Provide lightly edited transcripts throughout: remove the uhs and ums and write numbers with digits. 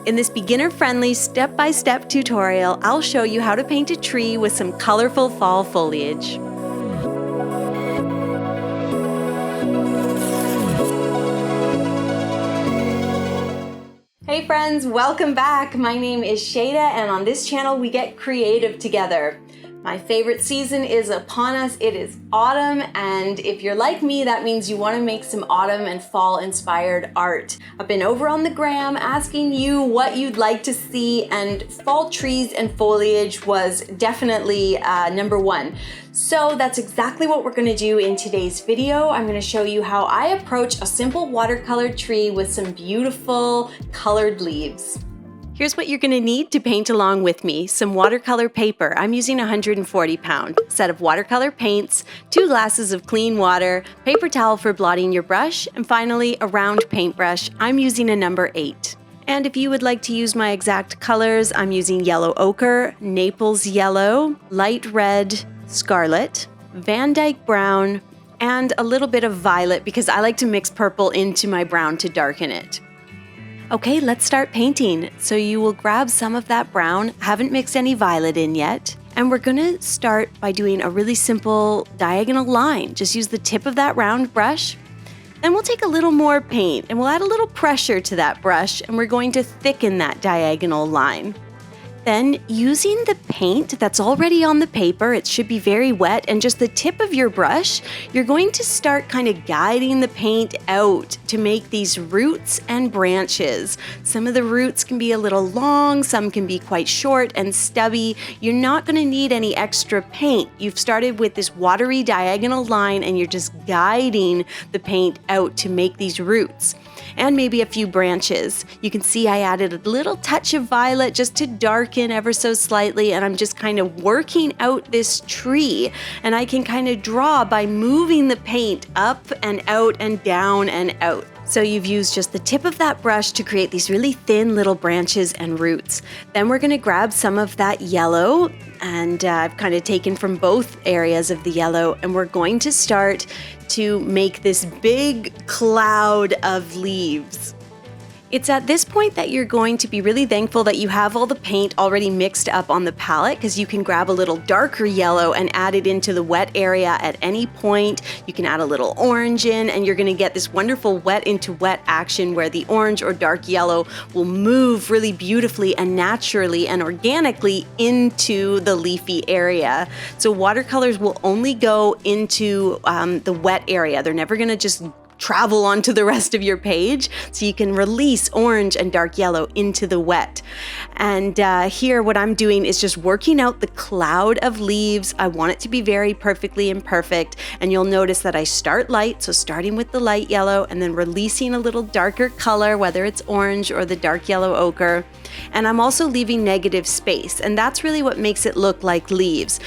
In this beginner-friendly step-by-step tutorial, I'll show you how to paint a tree with some colorful fall foliage. Hey friends, welcome back. My name is Shayda, and on this channel we get creative together. My favorite season is upon us. It is autumn, and if you're like me, that means you want to make some autumn and fall inspired art. I've been over on the gram asking you what you'd like to see, and fall trees and foliage was definitely number one. So that's exactly what we're going to do in today's video. I'm going to show you how I approach a simple watercolor tree with some beautiful colored leaves. Here's what you're going to need to paint along with me. Some watercolor paper. I'm using 140 pound. Set of watercolor paints, 2 glasses of clean water, paper towel for blotting your brush, and finally a round paintbrush. I'm using a number 8. And if you would like to use my exact colors, I'm using yellow ochre, Naples yellow, light red, scarlet, Van Dyke brown, and a little bit of violet because I like to mix purple into my brown to darken it. Okay, let's start painting. So you will grab some of that brown, haven't mixed any violet in yet, and we're gonna start by doing a really simple diagonal line. Just use the tip of that round brush. Then we'll take a little more paint and we'll add a little pressure to that brush, and we're going to thicken that diagonal line. Then, using the paint that's already on the paper, it should be very wet, and just the tip of your brush, you're going to start kind of guiding the paint out to make these roots and branches. Some of the roots can be a little long, some can be quite short and stubby. You're not going to need any extra paint. You've started with this watery diagonal line, and you're just guiding the paint out to make these roots. And maybe a few branches. You can see I added a little touch of violet just to darken ever so slightly, and I'm just kind of working out this tree. And I can kind of draw by moving the paint up and out and down and out. So you've used just the tip of that brush to create these really thin little branches and roots. Then we're going to grab some of that yellow, and I've kind of taken from both areas of the yellow, and we're going to start to make this big cloud of leaves. It's at this point that you're going to be really thankful that you have all the paint already mixed up on the palette, because you can grab a little darker yellow and add it into the wet area at any point. You can add a little orange in, and you're going to get this wonderful wet into wet action where the orange or dark yellow will move really beautifully and naturally and organically into the leafy area. So watercolors will only go into the wet area. They're never going to just travel onto the rest of your page, so you can release orange and dark yellow into the wet. And here what I'm doing is just working out the cloud of leaves. I want it to be very perfectly imperfect, and you'll notice that I start light, so starting with the light yellow and then releasing a little darker color, whether it's orange or the dark yellow ochre. And I'm also leaving negative space, and that's really what makes it look like leaves.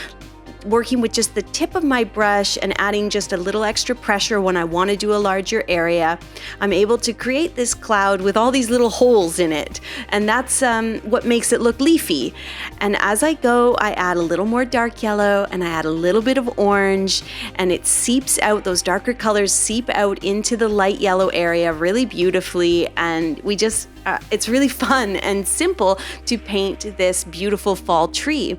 Working with just the tip of my brush and adding just a little extra pressure when I want to do a larger area, I'm able to create this cloud with all these little holes in it, and that's what makes it look leafy. And as I go, I add a little more dark yellow and I add a little bit of orange, and it seeps out, those darker colors seep out into the light yellow area really beautifully, and we just it's really fun and simple to paint this beautiful fall tree.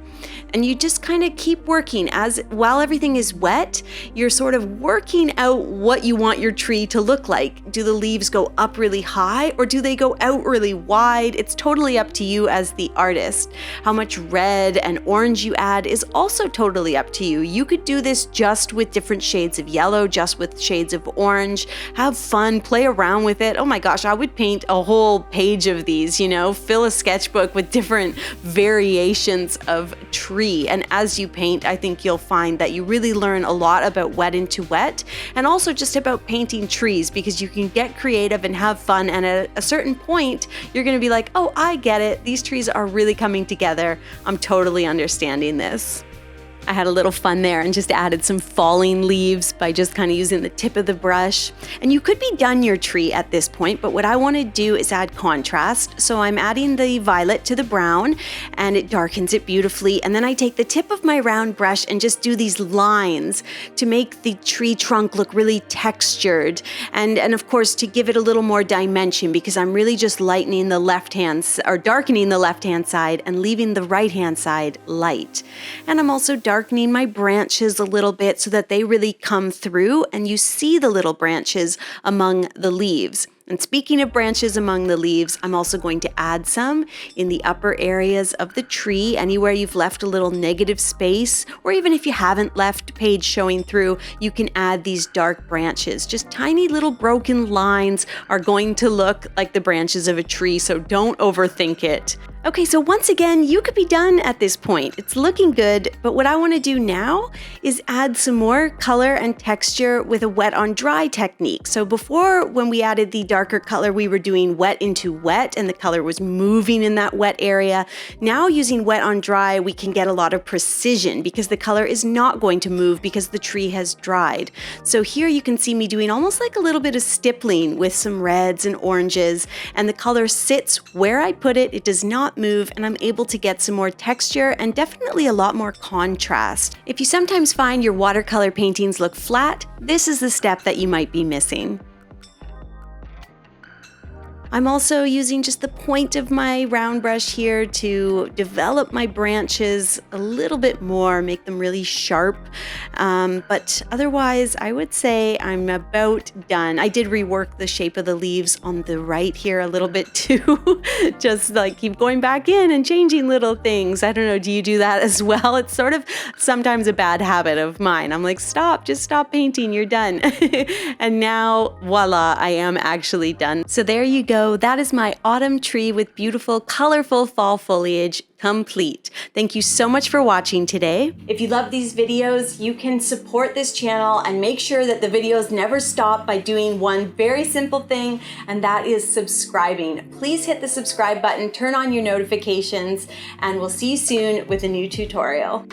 And you just kind of keep working while everything is wet. You're sort of working out what you want your tree to look like. Do the leaves go up really high, or do they go out really wide? It's totally up to you as the artist. How much red and orange you add is also totally up to you. You could do this just with different shades of yellow, just with shades of orange. Have fun, play around with it. Oh my gosh, I would paint a whole page of these, fill a sketchbook with different variations of tree. And as you paint, I think you'll find that you really learn a lot about wet into wet, and also just about painting trees, because you can get creative and have fun, and at a certain point you're going to be like, oh, I get it, these trees are really coming together, I'm totally understanding this. I had a little fun there and just added some falling leaves by just kind of using the tip of the brush. And you could be done your tree at this point, but what I want to do is add contrast. So I'm adding the violet to the brown and it darkens it beautifully. And then I take the tip of my round brush and just do these lines to make the tree trunk look really textured. And of course, to give it a little more dimension, because I'm really just lightening the darkening the left-hand side and leaving the right-hand side light. And I'm also darkening my branches a little bit so that they really come through and you see the little branches among the leaves. And speaking of branches among the leaves, I'm also going to add some in the upper areas of the tree, anywhere you've left a little negative space, or even if you haven't left page showing through, you can add these dark branches. Just tiny little broken lines are going to look like the branches of a tree, so don't overthink it. Okay, so once again, you could be done at this point. It's looking good, but what I want to do now is add some more color and texture with a wet on dry technique. So before, when we added the darker color, we were doing wet into wet and the color was moving in that wet area. Now using wet on dry, we can get a lot of precision because the color is not going to move because the tree has dried. So here you can see me doing almost like a little bit of stippling with some reds and oranges, and the color sits where I put it. It does not move, and I'm able to get some more texture and definitely a lot more contrast. If you sometimes find your watercolor paintings look flat, this is the step that you might be missing. I'm also using just the point of my round brush here to develop my branches a little bit more, make them really sharp. But otherwise, I would say I'm about done. I did rework the shape of the leaves on the right here a little bit too. Just like keep going back in and changing little things. I don't know, do you do that as well? It's sort of sometimes a bad habit of mine. I'm like, stop, just stop painting, you're done. And now, voila, I am actually done. So there you go. That is my autumn tree with beautiful, colorful fall foliage complete. Thank you so much for watching today. If you love these videos, you can support this channel and make sure that the videos never stop by doing one very simple thing, and that is subscribing. Please hit the subscribe button, turn on your notifications, and we'll see you soon with a new tutorial.